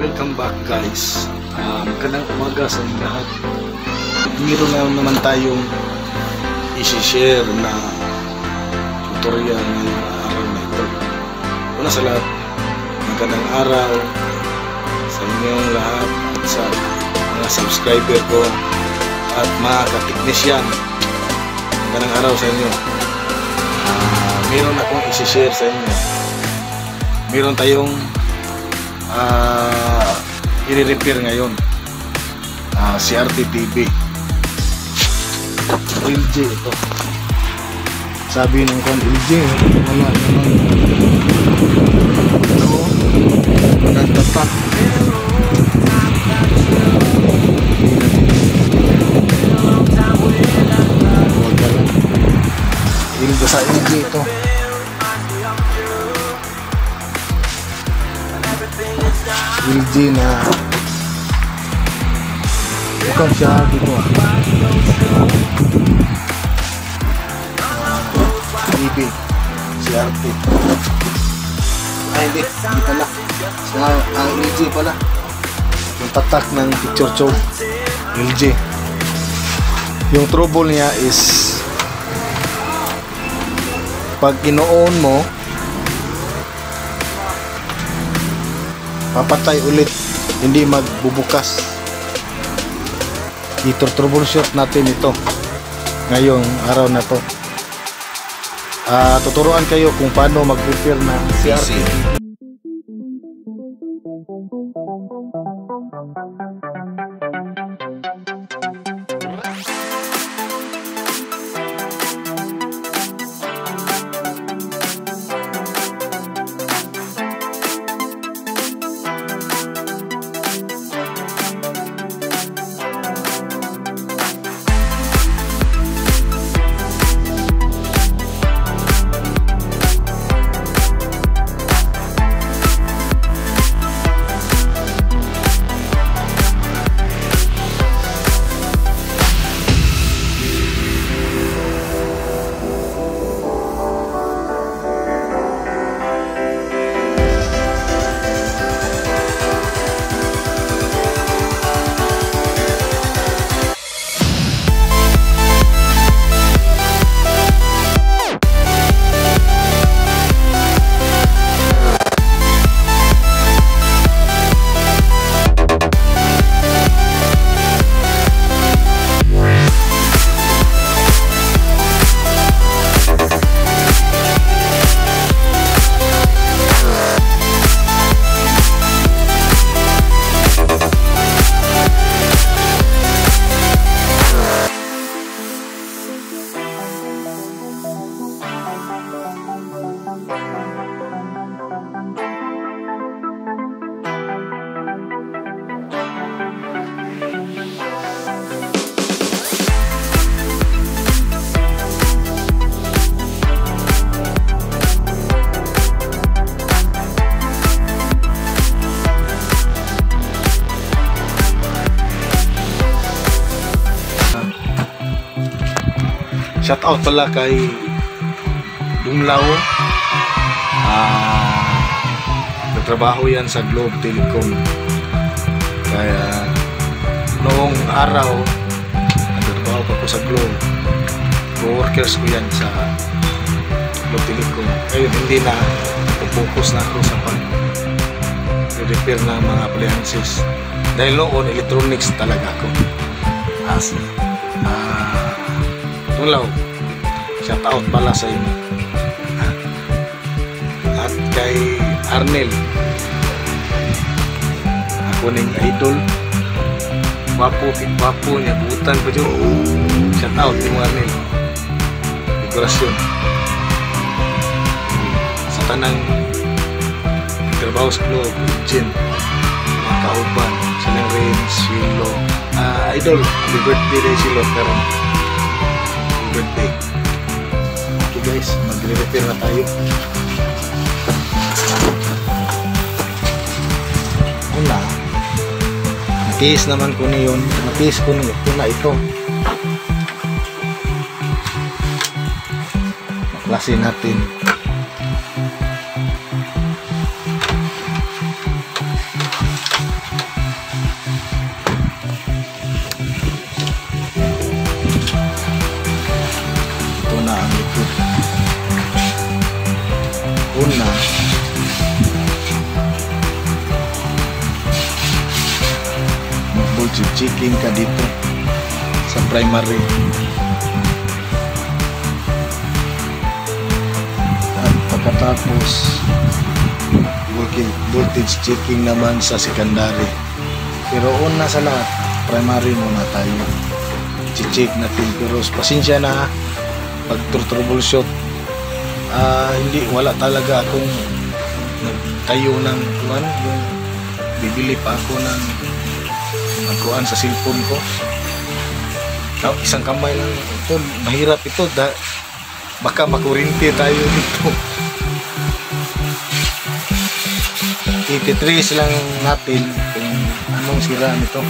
Welcome back guys. Magandang umaga sa inyo lahat. Meron na naman tayong isi-share na tutorial ngayong araw na ito. Una sa lahat, magandang araw sa inyong lahat at sa mga subscriber ko at mga ka-technician. Magandang araw sa inyo. Meron akong isi-share sa inyo. Meron tayong i-repair ngayon, CRT TV LG ito. Sabi ng kon LG wala naman ito, nagtatak. Ilga sa LG ito. LG na bukan siya dito TV CRT. Ay hindi pala ang LG pala yung tatak ng picture tube LG. Yung trouble niya is pag ino-on mo papatay ulit, hindi magbubukas. I-troubleshoot natin ito ngayong araw na to. Tuturuan kayo kung paano mag-repair ng CRT. Shout out pala kay Dumlaw. Nagtrabaho yan sa Globe Telecom. Kaya noong araw nagtrabaho pa ko sa Globe. Co-workers ko yan sa Globe Telecom. Ngayon hindi na focus na ako sa pag-repair ng mga appliances. Dahil noon electronics talaga ako. Dumlaw, shout out pala sa inyo. At kay Arnel, ako ning idol, wapo niya, butan pa dyan. Shout out ni Arnel, dekorasyon sa tanang trabaho sa Globe, Jin, mga kauban, silang rin, Silo, idol, happy birthday day Silo, karon birthday. Okay guys, magre-repair na tayo. Una, matiis naman ko niyon, matiis ko niyon, una ito. Maklasin natin. checking ka dito sa primary. At pagkatapos voltage checking naman sa secondary. Pero una sa lahat, primary muna tayo. I-check natin. Pero pasensya na pag troubleshoot, wala talaga akong nagtayo ng kuwan. Yung bibili pa ako ng kuwan sa cellphone ko. Isang kamay lang ito, mahirap ito, baka makurinti tayo dito. I-trace lang natin kung anong sira nito.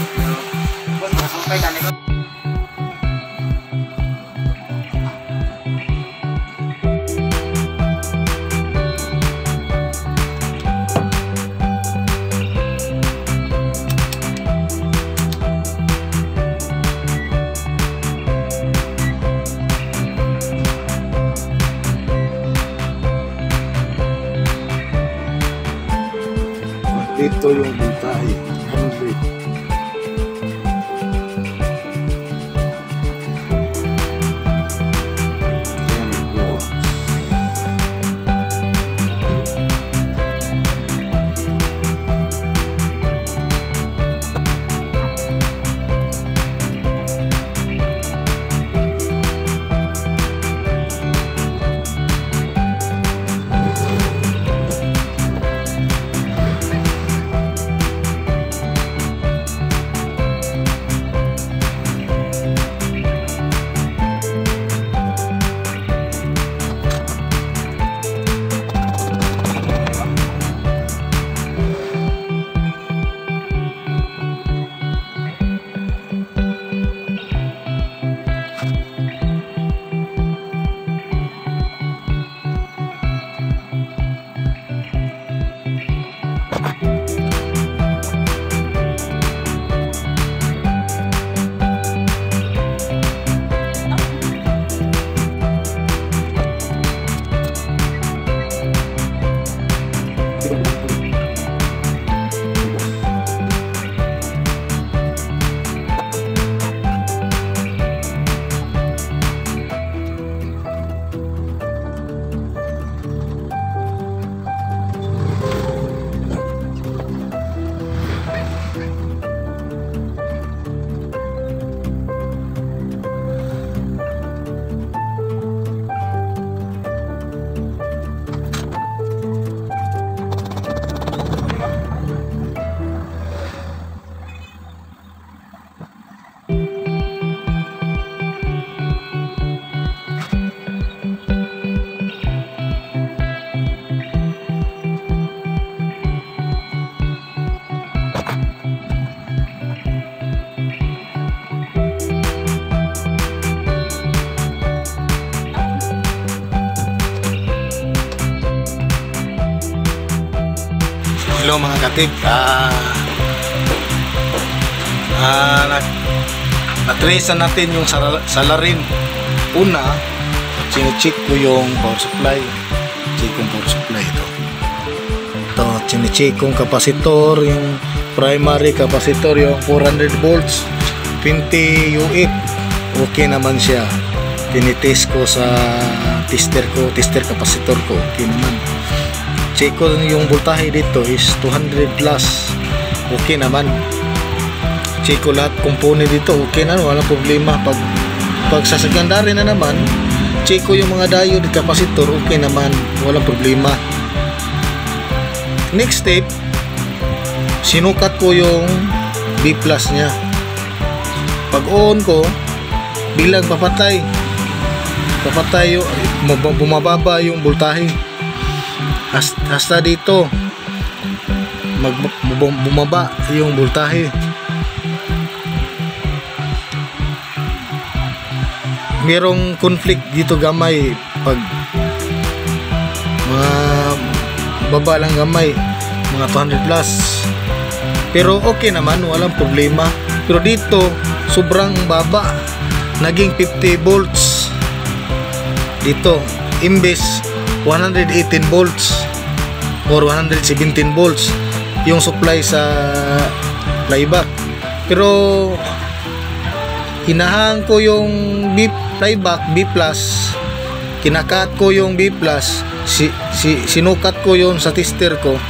Dito yung voltahe 100. Hello mga katip, na-trace natin yung salarin. Una, chine-check ko yung power supply. Check yung power supply ito. Ito, chine-check kong kapasitor, yung primary kapasitor, yung 400 volts, 20 UF. Okay naman siya. Tinitest ko sa tester kapasitor ko. Okay naman. Check ko yung voltahe dito is 200 plus. Okay naman. Check ko lahat component dito. Okay na, walang problema. Pag sa secondary na naman, check ko yung mga diode capacitor. Okay naman, walang problema. Next step, sinukat ko yung B plus nya. Pag on ko, bilang papatay bumababa yung voltahe. Hasta dito bumaba yung voltahe. Merong conflict dito gamay pag mga baba lang gamay, mga 200 plus, pero okay naman, walang problema. Pero dito sobrang baba, naging 50 volts dito imbes 118 volts or 117 volts yung supply sa playback. Pero hinahang ko yung B flyback, B+, kinakat ko yung B+, sinukat ko yung sa tester ko,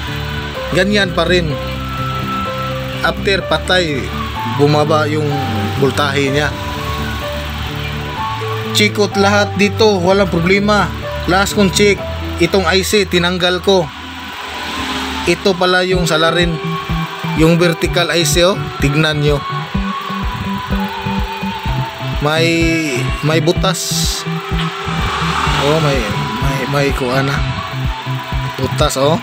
ganyan pa rin. After patay, bumaba yung voltahe niya. Chikot lahat dito, walang problema. Last kong check, itong IC tinanggal ko. Ito pala yung salarin, yung vertical IC, oh, tignan nyo. May butas. Oh, may kuana. Butas, oh.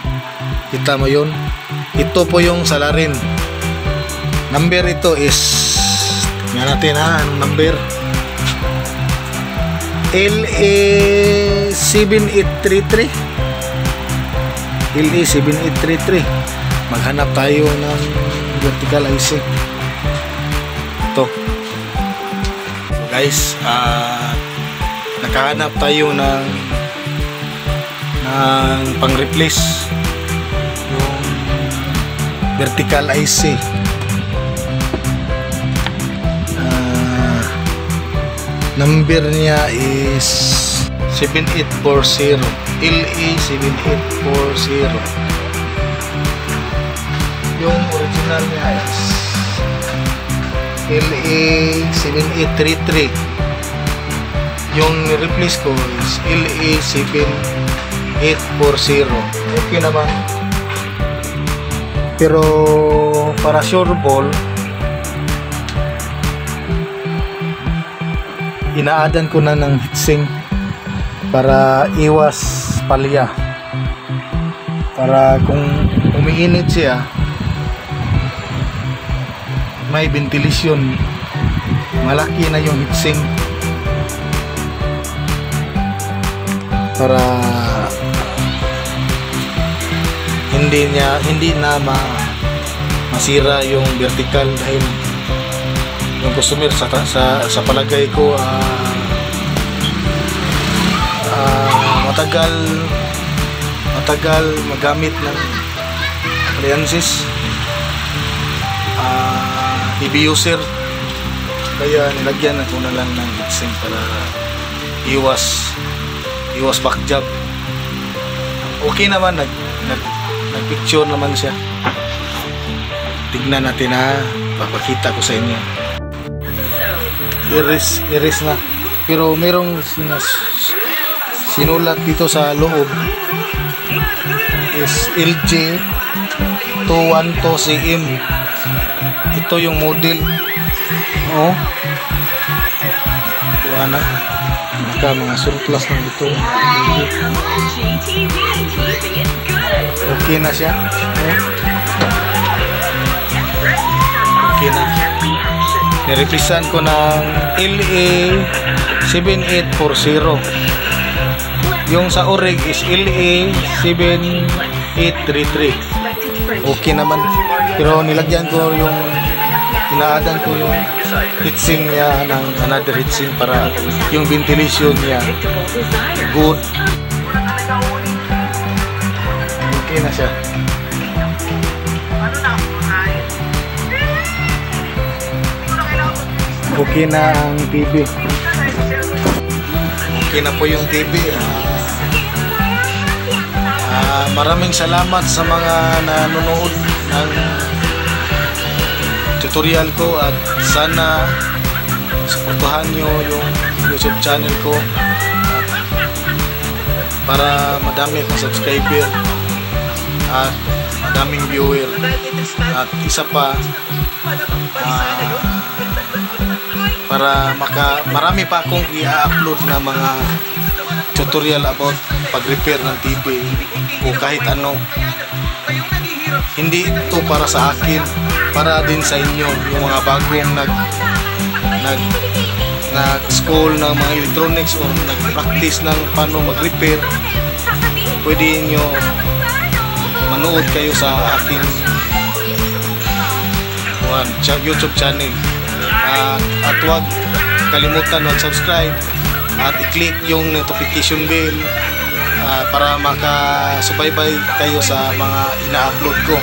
Kita mo yun. Ito po yung salarin. Number ito is, tingnan natin ha, anong number? LA7833. LA7833. Maghanap tayo ng vertical IC. Ito. So guys, nakahanap tayo ng pang-replace yung vertical IC. Number niya is 7840, LA7840. Yung original niya is LA7833. Yung replace ko is LA7840. Okay naman. Pero para sure ball, inaadan ko na ng heatsink para iwas palya, para kung umiinit siya may ventilation, malaki na yung heatsink para hindi na masira yung vertical, dahil yung customer sa palagay ko matagal magamit ng appliances, heavy user, kaya nilagyan ko na lang ng heatsink para iwas back job. Okay naman, nag-picture naman siya. Tignan natin ha, papakita ko sa inyo. Iris na, pero merong sinulat dito sa loob is LG 212CM. Ito yung model. Oh, wala na, mga surplus ng ito. Okay na siya. Okay na. Nireplisan ko ng LA7840. Yung sa orig is LA7833. Okay naman. Pero nilagyan ko yung, inaadan ko yung heatsink niya ng another heatsink para yung ventilation niya good. Okay na siya. Okay na ang TV. Okay na po yung TV. Maraming salamat sa mga nanonood ng tutorial ko, at sana suportahan nyo yung YouTube channel ko at para madami akong subscriber at madaming viewer, at isa pa para marami pa akong i-upload na mga tutorial about pag-repair ng TV o kahit ano. Hindi ito para sa akin, para din sa inyo, yung mga bagong nag-school ng mga electronics or nag-practice ng paano mag-repair. Pwede nyo manood kayo sa aking YouTube channel. At huwag kalimutan mag-subscribe at i-click yung notification bell para makasubaybay kayo sa mga ina-upload ko.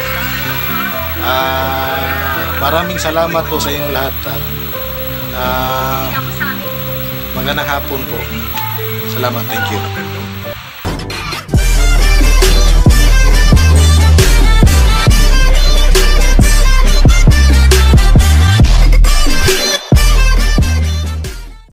maraming salamat po sa inyong lahat at magandang hapon po. Salamat, thank you.